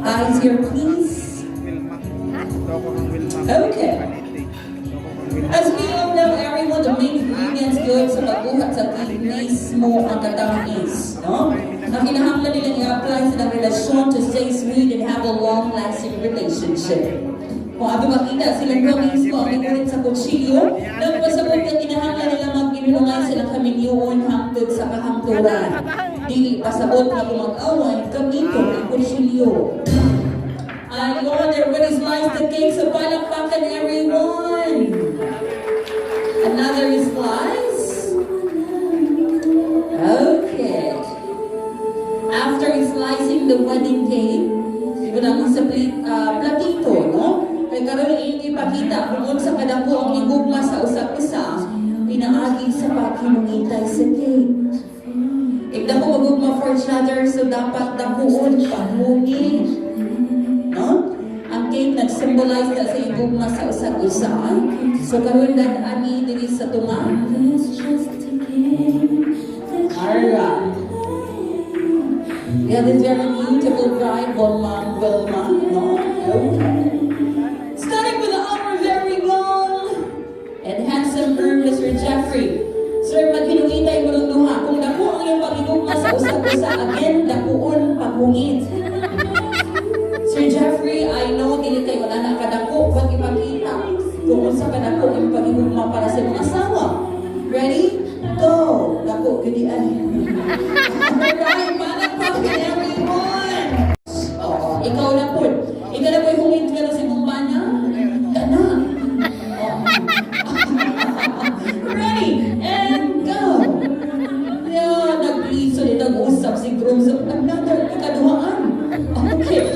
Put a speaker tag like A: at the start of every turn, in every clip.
A: Eyes here, please. Okay. As we all know, everyone, the main ingredients good sa pagbuhat sa cake mismo ang katamis, no? Ang kinahanglan nilang i-apply sa relasyon to stay sweet and have a long-lasting relationship. Kung abi makita silang ko mismo ang igulit sa kutsilyo, nagpasabot na kinahanglan nila mag-inulungan silang kaminyuon hangtod sa kahangturan. Dili pasabot na kumag-awan, kamito ang kutsilyo. I know everybody slice the cake, so palakpakan everyone. Another slice. Okay. After slicing the wedding cake, siguro naman sa platito, no? Kaya karoon ipakita kung sa kadako ang igugma sa usap-usa, pinaagi sa paghinungitay sa cake. Igda ko magugma for each other, so dapat dakuon, pahungin. No? Ang cake nag-symbolize na sa igugma sa usap-usa. So karoon na ani diri sa tunga. Alright. We have this very beautiful bride, Wilma, no? Okay. Starting with our very young and handsome groom, Mr. Jeffrey. Sir, maghinuitay mo ng duha. Kung dako ang iyong pag-igugma sa usap-usa, again, dakuon paghungit. Sir Jeffrey, I know dili kayo wala na kadako pag ipakita kung unsa kadako ang pag-igugma para sa mga asawa. Ready? Go! Dako, gudi ay. Alright, palakpakan everyone! Oh, ikaw na po. Ikaw na po yung hungit ka na si Bumbanya. Kana. Ready? And go! Yeah, nag-liso ni nag-usap si groom sa another kaduhaan. Okay.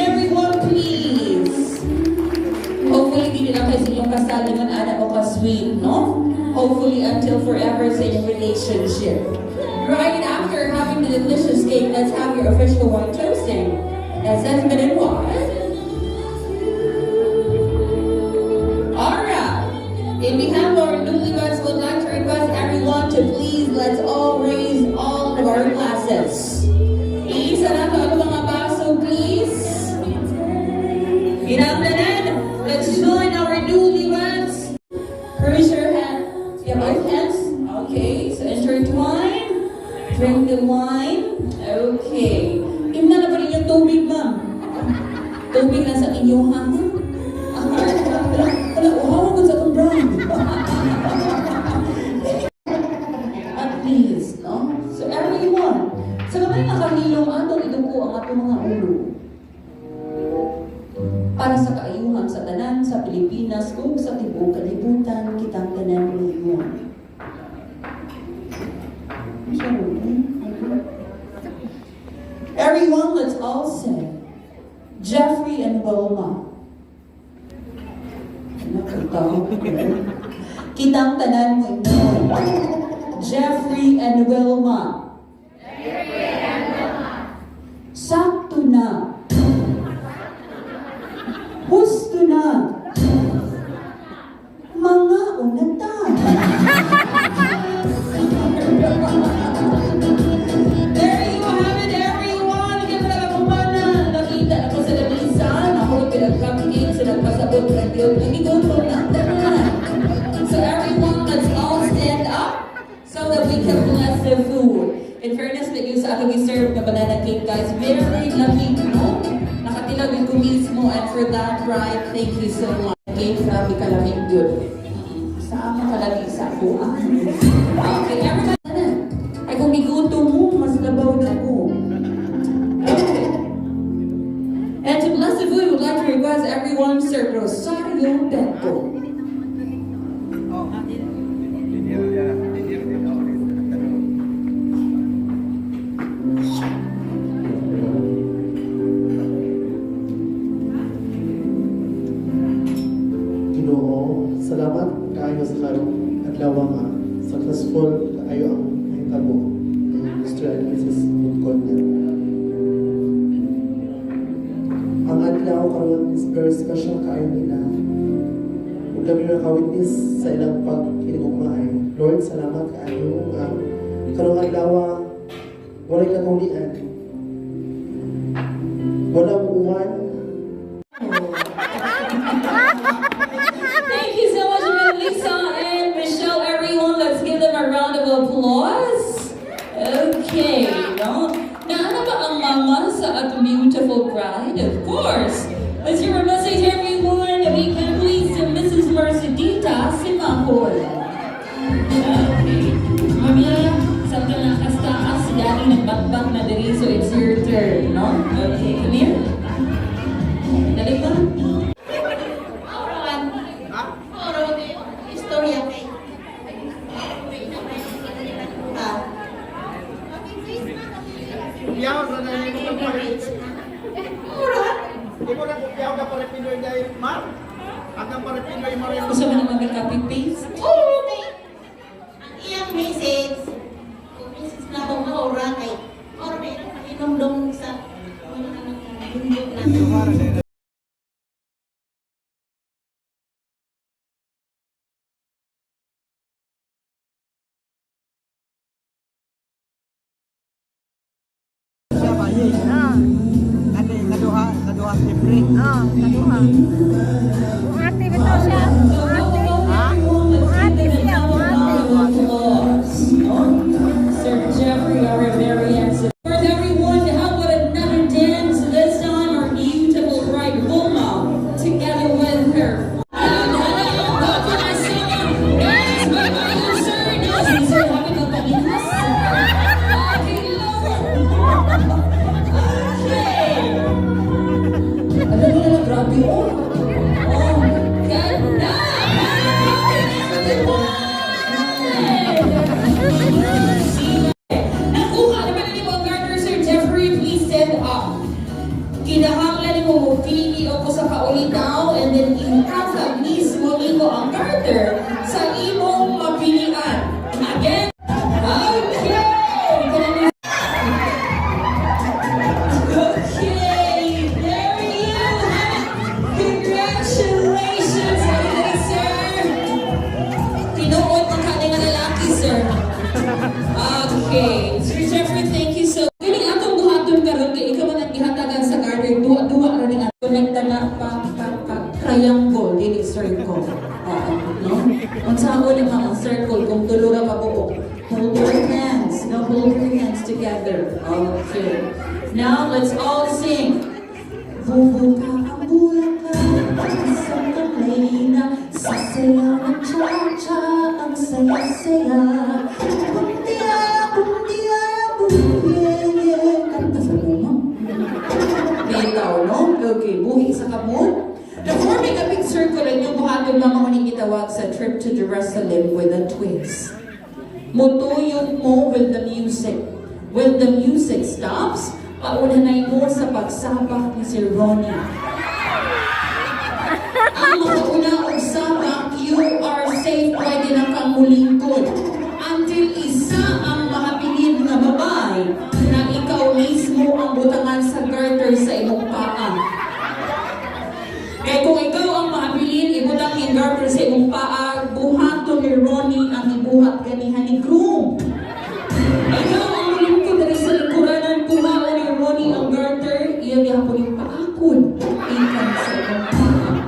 A: Everyone, please. galingon ana ko ka-sweet, no? Hopefully until forever sa inyong relationship. Right after having the delicious cake, let's have your official wine toasting. That's husband and wife. Alright. In behalf of our newlyweds, would like to request everyone to please, let's all raise all of our glasses. Isa na to ang mga baso, please. Ginamdanan, let's join our newlyweds. Raise your hand. You have both hands? Okay, so intertwine. Drink the wine. Okay. Imna na pa rin yung tubig, ma'am. Tubig na sa inyo, ha? Wala, uhawa ko sa itong brown. At least, no? So everyone, sa kamay nakahilong atong iduko ang atong mga ulo. Para sa kaayuhan sa tanan sa Pilipinas ug sa tibuok kalibutan kitang tanan ngayon. Everyone, let's all say, Jeffrey and Wilma. Kitang tanan mo ngayon. Jeffrey and Wilma. Sakto na. Husto na. Mga unatan. There you have it, everyone. Give it up na. Nakita ako sa lamisa. Ako pinag-cupcake sa nagpasabot ng yun. So everyone, let's all stand up so that we can bless the food. In fairness, that you sa akin serve na banana cake, guys. Very lucky, no? Nakatilag yung mismo, and for that, right, thank you so much. Cake, grabe ka lamig good. Sama ka lamig sa ako, ah. Okay, everybody, ay kung iguto mo, mas labaw na ko. Okay. And to bless the food, we'd like to request everyone serve Rosario Bento.
B: Salamat kaayo sa karong adlaw nga successful kaayo ang mahitabo ng Mr. and Mrs. Konya. Ang adlaw karon is very special kaayo nila. Ug kami nakawitness sa ilang paghinugmaay. Lord, salamat kaayo nga karong adlaw walay kamulian. Wala uwan.
A: Thank you so much, Melissa and Michelle. Everyone, let's give them a round of applause. Okay, no? Naano ba ang mama sa atong beautiful bride? Of course. Let's hear a message, everyone. We can please to Mrs. Mercedita Simahol. Okay. Mamaya, samtang nakastaas, galing nagbatbat na diri, so it's your turn, no? Okay, come here. Dali ba?
C: Kupiyaw sa nanay ko pa rin. Alright. Di ko na kupiyaw ka pa rin Pinoy dahil, ma'am. At ang pa rin Pinoy mo rin.
A: Gusto mo na mag-copy paste?
D: Oo, okay. Ang iyang message, kung message na akong maura kay, or may inom-dom sa mga anak na bundok na.
C: Ate, kaduha libre.
E: Kaduha. Ate betul siya. Ate. Ate siya.
A: Sir Jeffrey, our very excellent. For everyone, how about another dance? This time, our beautiful bride Wilma, together with her. And what can I say? Yes, my dear sir, now since you're having a bonus. Okay, Lord. Okay. Alam mo na, grabe oh. Oh, ganda! Nakuha naman ni mo, Garter Sir Jeffrey, please stand up. Kinahanglan mo mo, pili ako sa kaulitaw, and then inkasa mismo nito ang garter sa imong mapilian. Again, okay! Okay, there you have it. Congratulations, sir. Tinuod ng kanina lalaki, sir. Okay, Sir Jeffrey, thank you so much. Kini atong buhaton karon kay ikaw man ang gihatagan sa garter, duwa ra ning connecta na triangle dili circle. No? Unsa ako ni mga circle kung tulo ra ka buok. Hold your hands. No, hold your hands together. Okay. Now let's all sing. Bubuka ang bulaklak, isang kalina, sasayaw ng cha-cha, ang saya-saya. Bumtiyaya, bumtiyaya, bumtiyaya. Kanta sa mo. Bitaw, no? Okay, buhi sa kamon. Now, forming a big circle, ang yung buhaton mga maning gitawag sa trip to Jerusalem with a twist. Mutuyog mo with the music. When the music stops, paunanay mo sa pagsabak ni Sir Ronnie. Ang makauna og sabak, you are safe, pwede na kang mulingkod. Until isa ang makapilid na babae na ikaw mismo ang butangan sa garter sa imong paa. Kaya kung ikaw ang makapilid, ibutang yung garter sa imong paa, buhato ni Ronnie ang ibuhat ganihan ni Groom. Ikaw ang mulingkod na sa likuranan, kuhaan ni Ronnie ang garter, iyan yapon yung paakon. Ikan sa imong paa.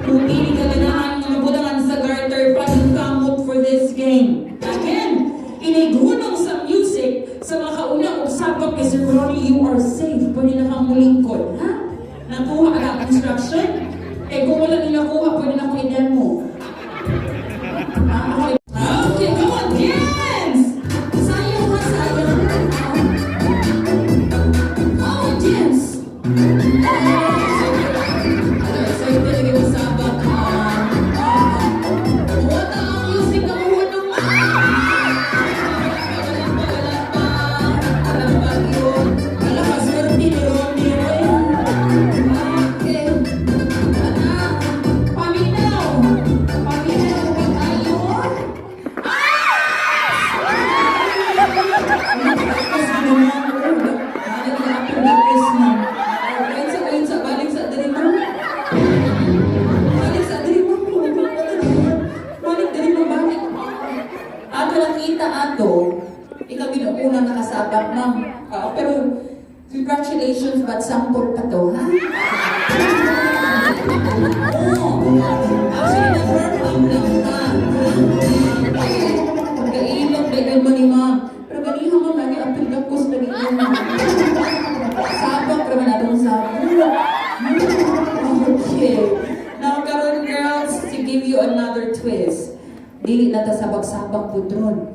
A: Kung hindi ka ganahan ng mabutangan sa garter, pagkamot for this game. Again, inigunong sa music, sa makaunang usapag kay Sir Ronnie, you are safe. Pwede na kang mulingkod, ha? Nakuha ka na instruction? Eh kung wala nila nakuha, pwede na kong i-demo mo. Okay, come on, dance! Sayang ha, sayang. Oh, dance! So yung talaga yung sabak. What ang music ang hunong? Wala pa. Alam ba yun? Wala ka swerte ni Ronnie. Okay. Paminaw! Paminaw ba tayo? Tapos ginawa ko. Balik na balik sa dali mo. Balik sa dali mo. Balik dali mo, balik. Ato nakita ato, ikaw binuuna nakasabak na. Pero congratulations, but sample pa to, ha? Actually, na-perform lang ka. Pagkailog, legal mo ni ma'am. Pero ganihan mo lagi ang pagkakos na niyan. Sabak, pero manatong sabak. Okay. Now, karon girls, to give you another twist. Dili na ta sabak-sabak putron.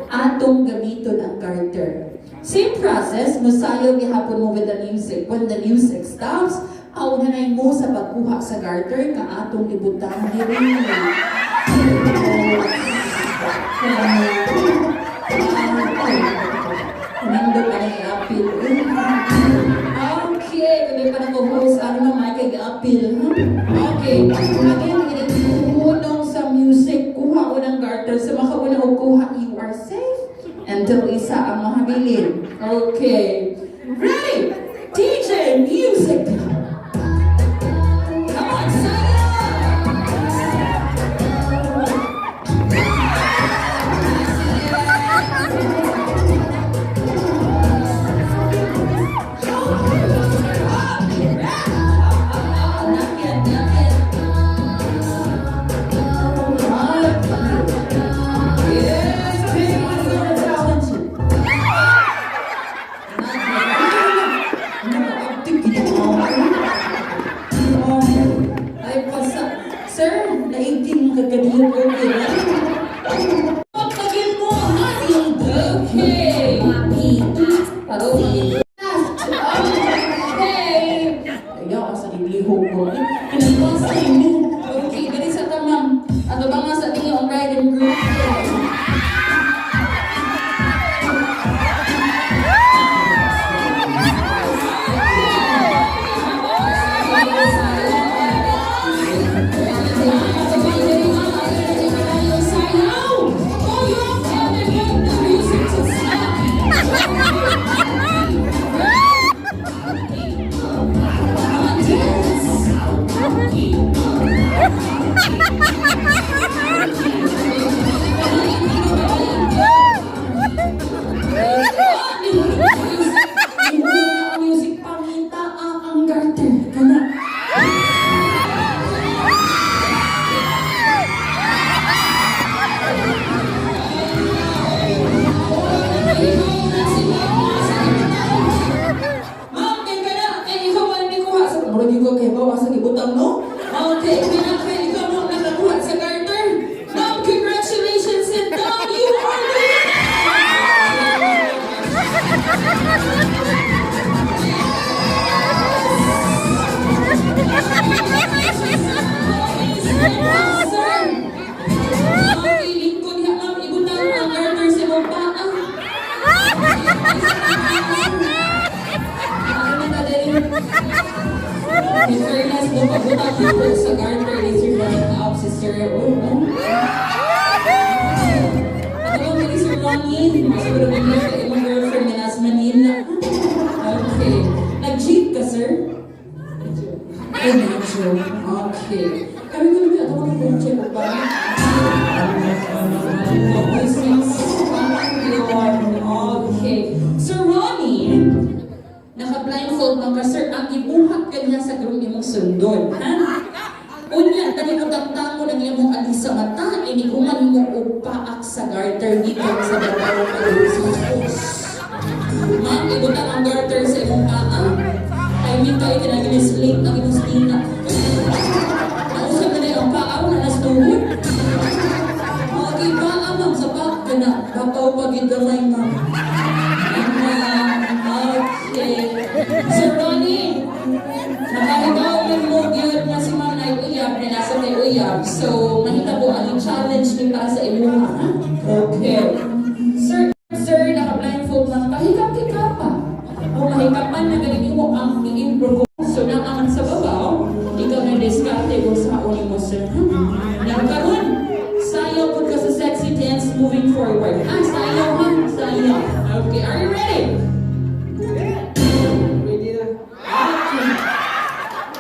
A: Atong gamiton ang garter. Same process, musayaw gihapon mo with the music. When the music stops, aunanay mo sa pagkuha sa garter ka atong ibutang diri. Nando pa na i-appeal. Okay, kung pa na co-host, ano naman kay i-appeal. Okay, again, inuunong sa music, kuha ko ng garter. Sa makauna o kuha, you are safe. Until isa ang mahabilin. Okay. Ready? DJ, music! Come on, Saya! Sir, naigting mo kagadiyan ko kaya. Pagpagin mo, yung okay. Paro, okay. Ayaw ka sa iblihog ko. Pinagpasa yun. Okay, ganit sa tamang. Ano ba nga sa tingin ang bride and groom? Music pangita ang garter. Kana. Ma'am, kay kana kay ikaw man ni kuha sa murag ko kay bawa sa gibutang no. Okay, kana kay ikaw mo nakakuha sa garter. Ma'am, congratulations and down you are the sir. Okay, lingkod niya ma'am ibutang ang garter sa mong paa. In fairness, bumabutang ako sa garter is your running out, Sister Ewan. At ako kay Sir Ronnie, siguro bigla ka imong girlfriend na nasa Manila. Okay. Nag-jeep ka, sir? Ay, medyo. Okay. Kami ko naman ako mag-check up ba? Okay. Sir Ronnie, naka-blindfold lang ka, sir. Ang ibuhat ka niya sa group imong sundon, ha? Unya, nalimutan mo ng imong alis sa mata, iniguman mo upaak sa garter dito sa babaw ka ng ma'am, ibutan ang garter sa imong paa. I mean, kayo kinag-slate ang imong stina. Nausap na ang paa mo na nastuhod. Okay, paa ma'am, sa paa ka na. Papaw pag-idamay ma'am. Okay. Sir Ronnie, nakaligaw rin mo yun na si Ma'am na uyab na nasa kay uyab. So, mahitabo ang challenge ni para sa imo ha? Okay. Sir, naka-blindfold lang. Kahikap-hikap pa. O mahikapan na galing mo ang i-improve. So, nakaman sa babaw, ikaw na diskarte kung sa unin mo, sir. Nagkaroon, sayaw po ka sa sexy dance moving forward. Sayaw ha? Sayaw. Okay, are you ready?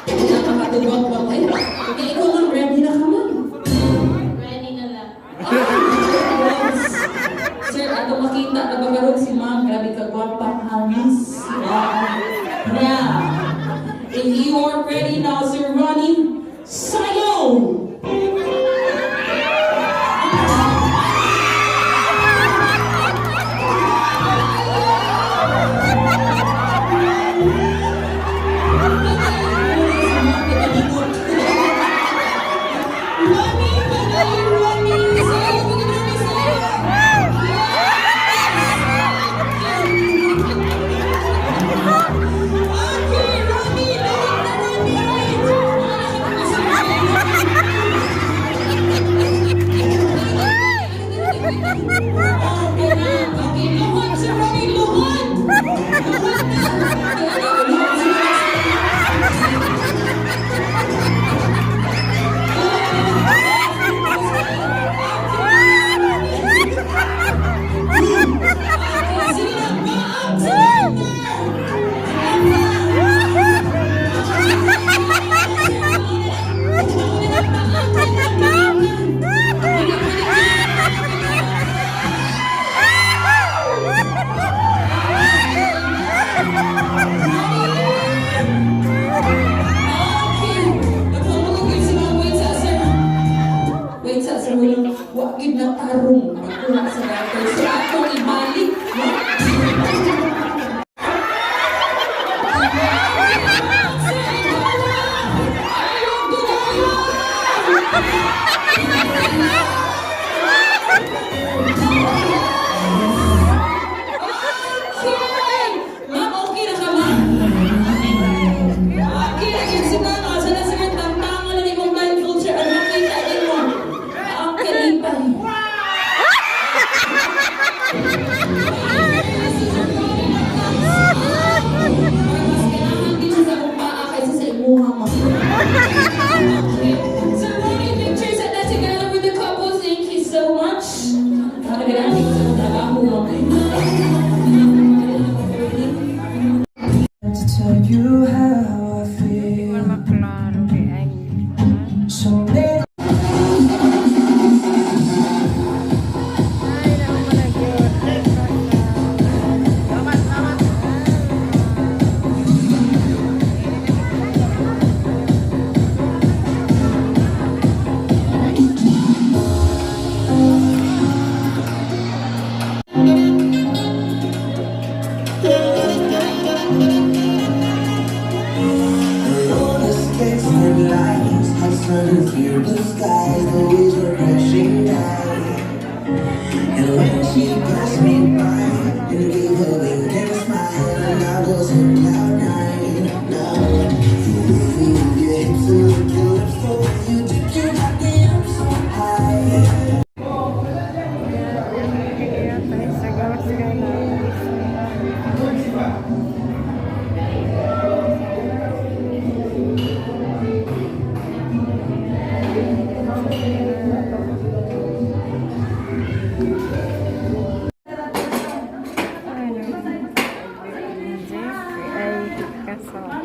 A: Nakakatugwag ba kayo? Okay, ikaw ma'am, ready na ka ma'am?
D: Ready na lang.
A: Sir, ato makita na bagaroon si ma'am, grabe ka gwapa, hamis. Now, if you are ready now, Sir Ronnie, sayo! Wakid na tarong pagkuha sa garter. So, atong ibalik. Ma'am, okay na ka, ma'am? Okay, again, sinama. Sana sa tantangan na ni mong blindfold, sir. Ang nakita din mo. Ang kalipay.
F: sun, clear blue skies, the waves were crashing down. And when she passed me by and gave her wink and smile, and I was on cloud nine. Now the way you move your hips and lick your lips, the way you dip your goddamn so high.
E: Kaya tayo sa gawas-gawas. Jeffrey ay kasama.